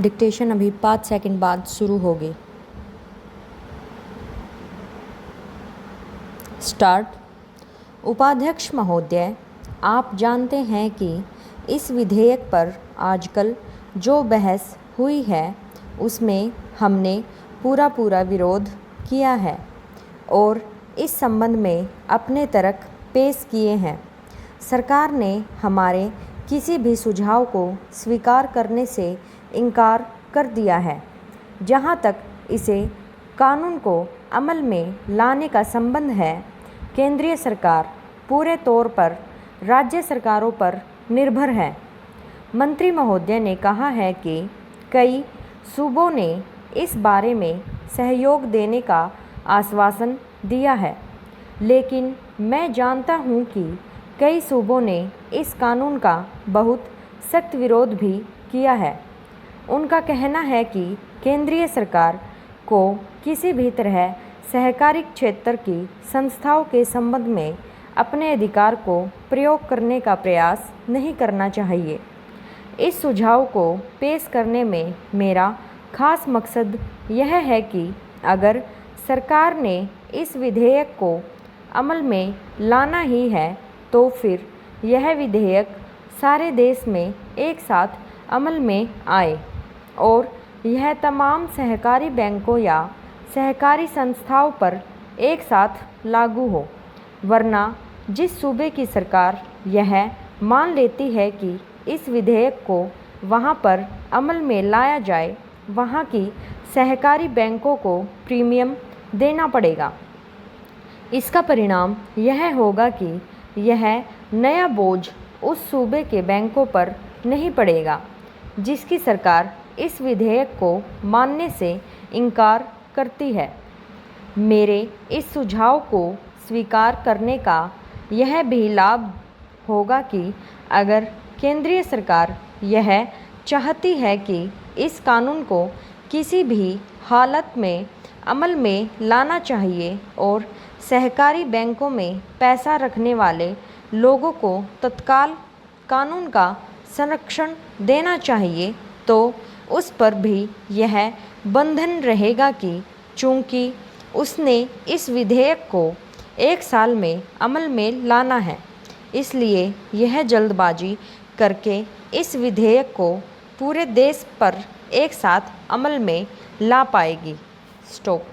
Dictation अभी 5 second बाद शुरू होगी। स्टार्ट। उपाध्यक्ष महोदय, आप जानते हैं कि इस विधेयक पर आजकल जो बहस हुई है उसमें हमने पूरा विरोध किया है और इस संबंध में अपने तर्क पेश किए हैं। सरकार ने हमारे किसी भी सुझाव को स्वीकार करने से इनकार कर दिया है। जहां तक इसे कानून को अमल में लाने का संबंध है, केंद्रीय सरकार पूरे तौर पर राज्य सरकारों पर निर्भर है। मंत्री महोदय ने कहा है कि कई सूबों ने इस बारे में सहयोग देने का आश्वासन दिया है, लेकिन मैं जानता हूं कि कई सूबों ने इस कानून का बहुत सख्त विरोध भी किया है। उनका कहना है कि केंद्रीय सरकार को किसी भी तरह सहकारी क्षेत्र की संस्थाओं के संबंध में अपने अधिकार को प्रयोग करने का प्रयास नहीं करना चाहिए। इस सुझाव को पेश करने में मेरा खास मकसद यह है कि अगर सरकार ने इस विधेयक को अमल में लाना ही है तो फिर यह विधेयक सारे देश में एक साथ अमल में आए और यह तमाम सहकारी बैंकों या सहकारी संस्थाओं पर एक साथ लागू हो। वरना जिस सूबे की सरकार यह मान लेती है कि इस विधेयक को वहां पर अमल में लाया जाए, वहां की सहकारी बैंकों को प्रीमियम देना पड़ेगा। इसका परिणाम यह होगा कि यह नया बोझ उस सूबे के बैंकों पर नहीं पड़ेगा जिसकी सरकार इस विधेयक को मानने से इनकार करती है। मेरे इस सुझाव को स्वीकार करने का यह भी लाभ होगा कि अगर केंद्रीय सरकार यह चाहती है कि इस कानून को किसी भी हालत में अमल में लाना चाहिए और सहकारी बैंकों में पैसा रखने वाले लोगों को तत्काल कानून का संरक्षण देना चाहिए, तो उस पर भी यह बंधन रहेगा कि चूंकि उसने इस विधेयक को 1 साल में अमल में लाना है, इसलिए यह जल्दबाजी करके इस विधेयक को पूरे देश पर एक साथ अमल में ला पाएगी। स्टॉप।